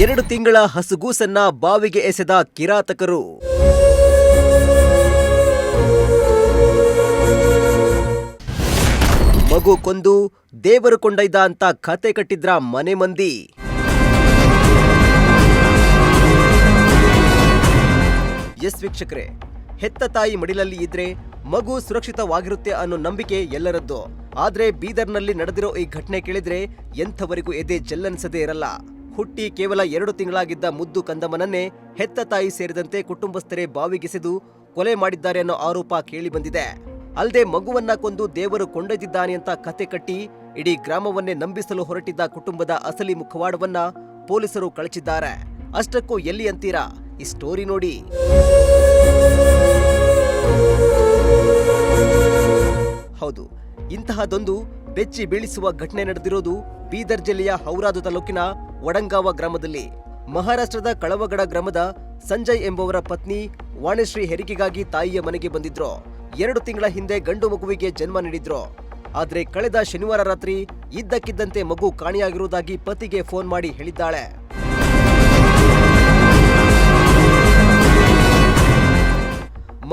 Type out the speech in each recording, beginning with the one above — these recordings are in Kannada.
2 ತಿಂಗಳ ಹಸುಗೂಸನ್ನ ಬಾವಿಗೆ ಎಸೆದ ಕಿರಾತಕರು. ಮಗು ಕೊಂದು ದೇವರು ಕೊಂಡೊಯ್ದ ಅಂತ ಕತೆ ಕಟ್ಟಿದ್ರ ಮನೆ ಮಂದಿ. ಎಸ್ ವೀಕ್ಷಕರೇ, ಹೆತ್ತ ತಾಯಿ ಮಡಿಲಲ್ಲಿ ಇದ್ರೆ ಮಗು ಸುರಕ್ಷಿತವಾಗಿರುತ್ತೆ ಅನ್ನೋ ನಂಬಿಕೆ ಎಲ್ಲರದ್ದು. ಆದ್ರೆ ಬೀದರ್ನಲ್ಲಿ ನಡೆದಿರೋ ಈ ಘಟನೆ ಕೇಳಿದ್ರೆ ಎಂಥವರಿಗೂ ಎದೆ ಜಲ್ಲನಿಸದೇ ಇರಲ್ಲ. ಹುಟ್ಟಿ ಕೇವಲ 2 ತಿಂಗಳಾಗಿದ್ದ ಮುದ್ದು ಕಂದಮ್ಮನನ್ನೇ ಹೆತ್ತ ತಾಯಿ ಸೇರಿದಂತೆ ಕುಟುಂಬಸ್ಥರೇ ಬಾವಿಗೆಸೆದು ಕೊಲೆ ಮಾಡಿದ್ದಾರೆ ಅನ್ನೋ ಆರೋಪ ಕೇಳಿ ಬಂದಿದೆ. ಅಲ್ಲದೆ ಮಗುವನ್ನ ಕೊಂದು ದೇವರು ಕೊಂಡೊಯ್ದಿದ್ದಾನೆ ಅಂತ ಕತೆ ಕಟ್ಟಿ ಇಡೀ ಗ್ರಾಮವನ್ನೇ ನಂಬಿಸಲು ಹೊರಟಿದ್ದ ಕುಟುಂಬದ ಅಸಲಿ ಮುಖವಾಡವನ್ನ ಪೊಲೀಸರು ಕಳಚಿದ್ದಾರೆ. ಅಷ್ಟಕ್ಕೂ ಎಲ್ಲಿ ಅಂತೀರಾ? ಈ ಸ್ಟೋರಿ ನೋಡಿ. ಹೌದು, ಇಂತಹದೊಂದು ಬೆಚ್ಚಿ ಬೀಳಿಸುವ ಘಟನೆ ನಡೆದಿರೋದು ಬೀದರ್ ಜಿಲ್ಲೆಯ ಹೌರಾದು ತಾಲೂಕಿನ ವಡಂಗಾವ ಗ್ರಾಮದಲ್ಲಿ. ಮಹಾರಾಷ್ಟ್ರದ ಕಳವಗಡ ಗ್ರಾಮದ ಸಂಜಯ್ ಎಂಬುವರ ಪತ್ನಿ ವಾಣಿಶ್ರೀ ಹೆರಿಗೆಗಾಗಿ ತಾಯಿಯ ಮನೆಗೆ ಬಂದಿದ್ರು. 2 ತಿಂಗಳ ಹಿಂದೆ ಗಂಡು ಮಗುವಿಗೆ ಜನ್ಮ ನೀಡಿದ್ರು. ಆದ್ರೆ ಕಳೆದ ಶನಿವಾರ ರಾತ್ರಿ ಇದ್ದಕ್ಕಿದ್ದಂತೆ ಮಗು ಕಾಣೆಯಾಗಿರುವುದಾಗಿ ಪತಿಗೆ ಫೋನ್ ಮಾಡಿ ಹೇಳಿದ್ದಾಳೆ.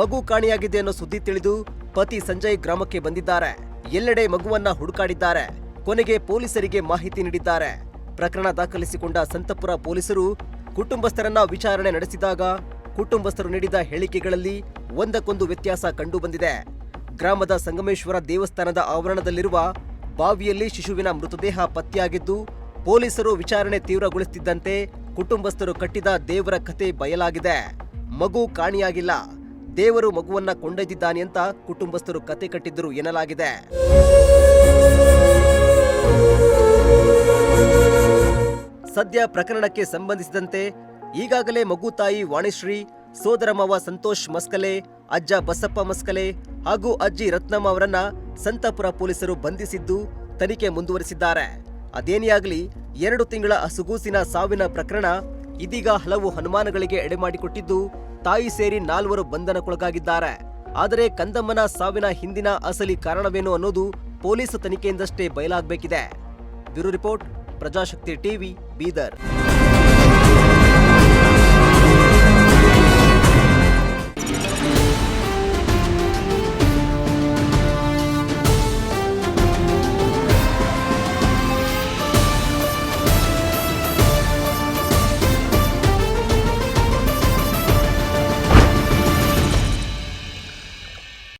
ಮಗು ಕಾಣೆಯಾಗಿದೆ ಅನ್ನೋ ಸುದ್ದಿ ತಿಳಿದು ಪತಿ ಸಂಜಯ್ ಗ್ರಾಮಕ್ಕೆ ಬಂದಿದ್ದಾರೆ. ಎಲ್ಲೆಡೆ ಮಗುವನ್ನ ಹುಡುಕಾಡಿದ್ದಾರೆ. ಕೊನೆಗೆ ಪೊಲೀಸರಿಗೆ ಮಾಹಿತಿ ನೀಡಿದ್ದಾರೆ. ಪ್ರಕರಣ ದಾಖಲಿಸಿಕೊಂಡ ಸಂತಪುರ ಪೊಲೀಸರು ಕುಟುಂಬಸ್ಥರನ್ನ ವಿಚಾರಣೆ ನಡೆಸಿದಾಗ ಕುಟುಂಬಸ್ಥರು ನೀಡಿದ ಹೇಳಿಕೆಗಳಲ್ಲಿ ಒಂದಕ್ಕೊಂದು ವ್ಯತ್ಯಾಸ ಕಂಡು ಬಂದಿದೆ. ಗ್ರಾಮದ ಸಂಗಮೇಶ್ವರ ದೇವಸ್ಥಾನದ ಆವರಣದಲ್ಲಿರುವ ಬಾವಿಯಲ್ಲಿ ಶಿಶುವಿನ ಮೃತದೇಹ ಪತ್ತೆಯಾಗಿದ್ದು, ಪೊಲೀಸರು ವಿಚಾರಣೆ ತೀವ್ರಗೊಳಿಸುತ್ತಿದ್ದಂತೆ ಕುಟುಂಬಸ್ಥರು ಕಟ್ಟಿದ ದೇವರ ಕತೆ ಬಯಲಾಗಿದೆ. ಮಗು ಕಾಣೆಯಾಗಿಲ್ಲ, ದೇವರು ಮಗುವನ್ನ ಕೊಂಡೊಯ್ದಿದ್ದಾನೆ ಅಂತ ಕುಟುಂಬಸ್ಥರು ಕತೆ ಕಟ್ಟಿದ್ದರು ಎನ್ನಲಾಗಿದೆ. ಸದ್ಯ ಪ್ರಕರಣಕ್ಕೆ ಸಂಬಂಧಿಸಿದಂತೆ ಈಗಾಗಲೇ ಮಗು ತಾಯಿ ವಾಣಿಶ್ರೀ, ಸೋದರ ಮಾವ ಸಂತೋಷ್ ಮಸ್ಕಲೆ, ಅಜ್ಜ ಬಸಪ್ಪ ಮಸ್ಕಲೆ ಹಾಗೂ ಅಜ್ಜಿ ರತ್ನಮ್ಮ ಅವರನ್ನ ಸಂತಪುರ ಪೊಲೀಸರು ಬಂಧಿಸಿದ್ದು ತನಿಖೆ ಮುಂದುವರಿಸಿದ್ದಾರೆ. ಅದೇನೇ ಆಗಲಿ, 2 ತಿಂಗಳ ಹಸುಗೂಸಿನ ಸಾವಿನ ಪ್ರಕರಣ ಇದೀಗ ಹಲವು ಅನುಮಾನಗಳಿಗೆ ಎಡೆಮಾಡಿಕೊಟ್ಟಿದ್ದು, ತಾಯಿ ಸೇರಿ 4 ಬಂಧನಕ್ಕೊಳಗಾಗಿದ್ದಾರೆ. ಆದರೆ ಕಂದಮ್ಮನ ಸಾವಿನ ಹಿಂದಿನ ಅಸಲಿ ಕಾರಣವೇನು ಅನ್ನೋದು ಪೊಲೀಸ್ ತನಿಖೆಯಿಂದಷ್ಟೇ ಬಯಲಾಗಬೇಕಿದೆ. Bureau report, Prajashakti TV, Bidar.